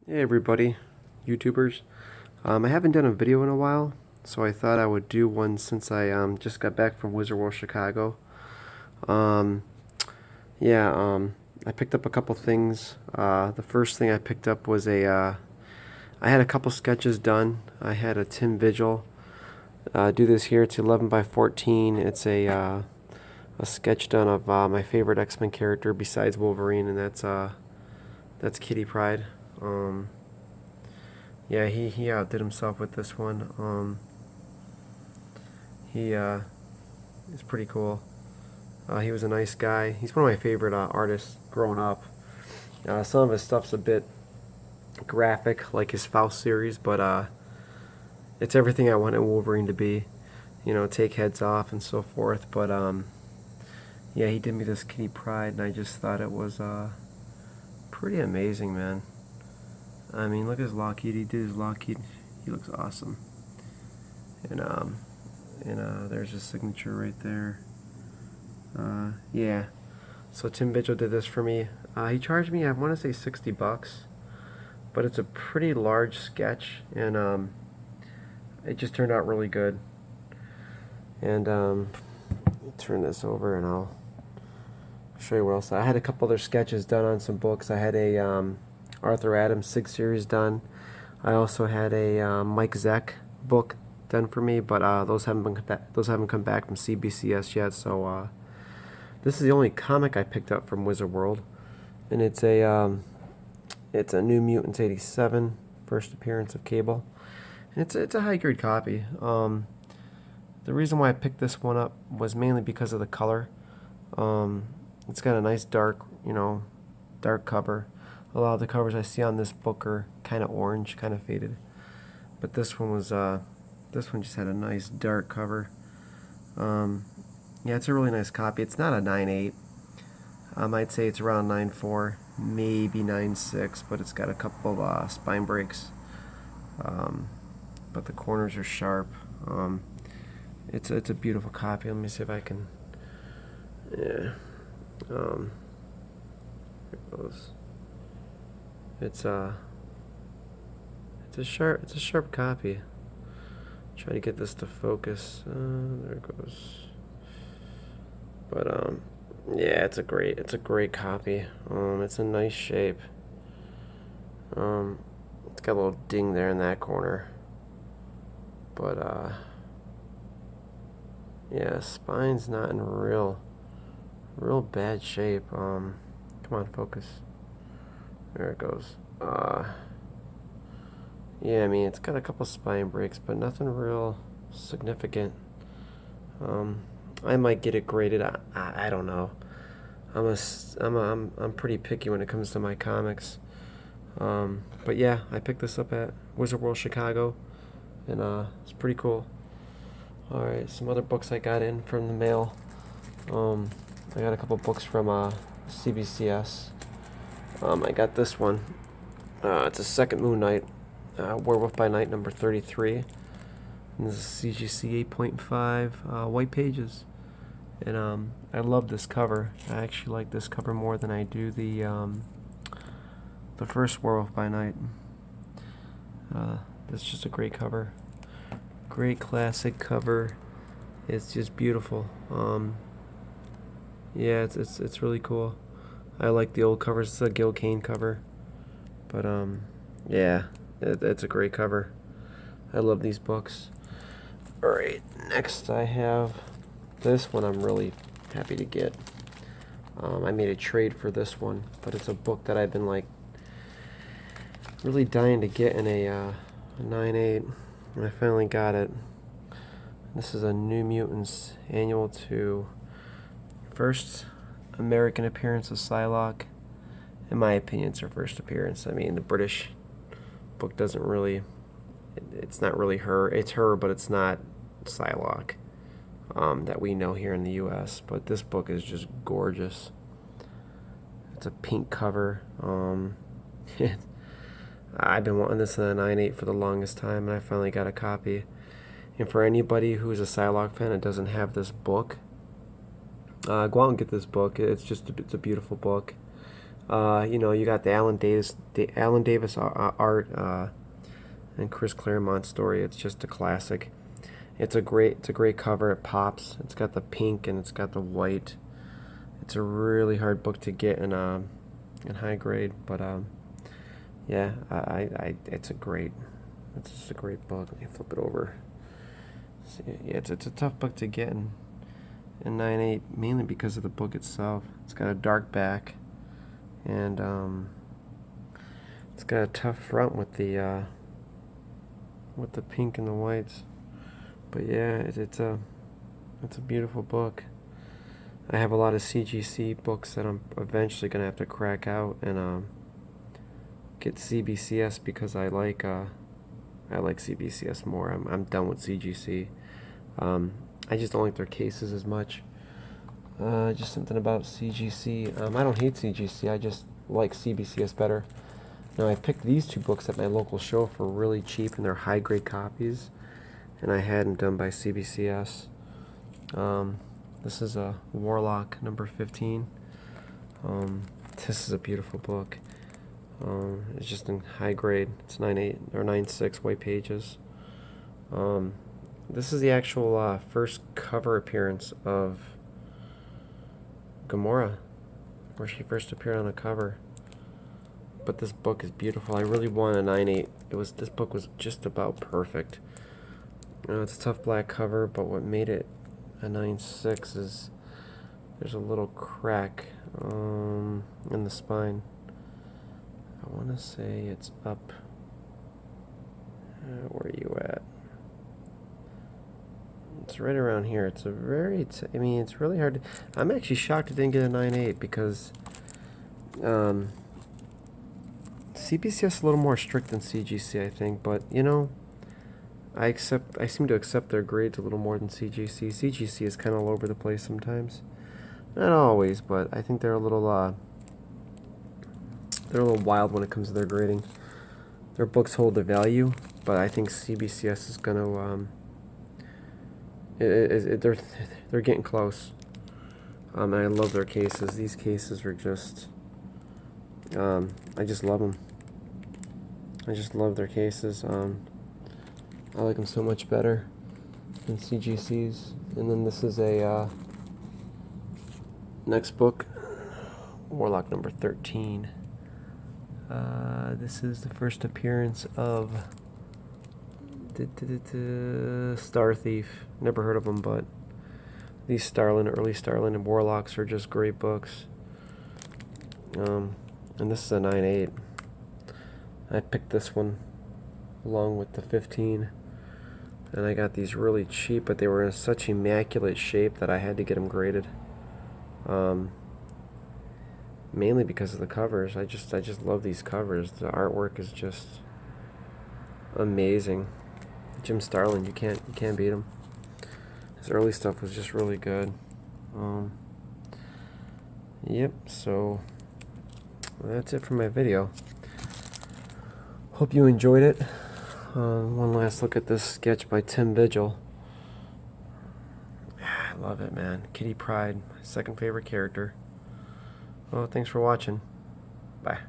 Hey everybody, YouTubers. I haven't done a video in a while, so I thought I would do one since I just got back from Wizard World Chicago. Um, I picked up a couple things. The first thing I picked up was I had a couple sketches done. I had a Tim Vigil do this here. It's 11 by 14. It's a sketch done of my favorite X-Men character besides Wolverine, and that's Kitty Pryde. Yeah, he outdid himself with this one. He's pretty cool. He was a nice guy. He's one of my favorite artists growing up. Some of his stuff's a bit graphic, like his Faust series, but it's everything I wanted Wolverine to be. You know, take heads off and so forth. But yeah, he did me this Kitty Pryde, and I just thought it was pretty amazing, man. I mean, look at his Lockheed. He did his Lockheed. He looks awesome. And there's his signature right there. Yeah. So Tim Vigil did this for me. He charged me, I want to say $60, but it's a pretty large sketch, and it just turned out really good. And turn this over, and I'll show you what else. I had a couple other sketches done on some books. I had a Arthur Adams Sig series done. I also had a Mike Zeck book done for me, but those haven't come back from CBCS yet. So this is the only comic I picked up from Wizard World, and it's a New Mutants '87 first appearance of Cable, and it's a high grade copy. The reason why I picked this one up was mainly because of the color. It's got a nice dark cover. A lot of the covers I see on this book are kind of orange, kind of faded, but this one just had a nice dark cover. Yeah, it's a really nice copy. It's not a 9.8. I'd say it's around 9.4, maybe 9.6, but it's got a couple of spine breaks. But the corners are sharp. It's a beautiful copy. Let me see if I can. Yeah. Here it goes. It's a sharp copy. Try to get this to focus. There it goes. But yeah, it's a great copy. It's a nice shape. It's got a little ding there in that corner. But yeah, spine's not in real bad shape. Come on, focus. There it goes. Yeah, I mean, it's got a couple spine breaks, but nothing real significant. I might get it graded. I don't know. I'm pretty picky when it comes to my comics. But yeah, I picked this up at Wizard World Chicago, and it's pretty cool. All right, some other books I got in from the mail. I got a couple books from CBCS. I got this one. It's a Second Moon Knight, Werewolf by Night number 33. And this is CGC 8.5 white pages. And I love this cover. I actually like this cover more than I do the first Werewolf by Night. It's just a great cover. Great classic cover. It's just beautiful. Yeah, it's really cool. I like the old covers. It's a Gil Kane cover, but yeah, it's a great cover. I love these books. All right, next I have this one. I'm really happy to get. I made a trade for this one, but it's a book that I've been like really dying to get in a 9.8, and I finally got it. This is a New Mutants Annual 2. First American appearance of Psylocke. In my opinion, it's her first appearance. I mean, the British book doesn't really, it's not really her. It's her, but it's not Psylocke that we know here in the U.S. But this book is just gorgeous. It's a pink cover. I've been wanting this in a 9.8 for the longest time, and I finally got a copy. And for anybody who's a Psylocke fan and doesn't have this book, go out and get this book. It's a beautiful book. You know, you got the Alan Davis art, and Chris Claremont story. It's just a classic. It's a great cover. It pops. It's got the pink and it's got the white. It's a really hard book to get in high grade, but yeah, it's just a great book. Let me flip it over. See, yeah, it's a tough book to get in 9.8, mainly because of the book itself. It's got a dark back, and it's got a tough front with the pink and the whites. But yeah, it's a beautiful book. I have a lot of CGC books that I'm eventually gonna have to crack out and get CBCS because I like CBCS more. I'm done with CGC. I just don't like their cases as much. Just something about CGC. I don't hate CGC. I just like CBCS better. Now I picked these two books at my local show for really cheap, and they're high grade copies, and I had them done by CBCS. This is a Warlock number 15. This is a beautiful book. It's just in high grade. It's 9.8 or 9.6 white pages. This is the actual first cover appearance of Gamora, where she first appeared on a cover. But this book is beautiful. I really want a 9.8. This book was just about perfect. It's a tough black cover, but what made it a 9.6 is there's a little crack in the spine. I want to say it's up. Where are you at? It's right around here. It's a very, I mean, it's really hard to, I'm actually shocked it didn't get a 9.8 because CBCS is a little more strict than CGC, I think, but you know, I seem to accept their grades a little more than CGC. CGC is kind of all over the place sometimes. Not always, but I think they're a little wild when it comes to their grading. Their books hold their value, but I think CBCS is gonna they're getting close. And I love their cases. These cases are just I just love them. I just love their cases. I like them so much better than CGC's. And then this is a next book, Warlock number 13. This is the first appearance of Star Thief. Never heard of them, but these early Starlin and Warlocks are just great books. And this is a 9.8. I picked this one along with the 15. And I got these really cheap, but they were in such immaculate shape that I had to get them graded. Mainly because of the covers. I just love these covers. The artwork is just amazing. Jim Starlin, you can't beat him. His early stuff was just really good. Yep. So that's it for my video. Hope you enjoyed it. One last look at this sketch by Tim Vigil. I love it, man. Kitty Pryde, my second favorite character. Well, thanks for watching. Bye.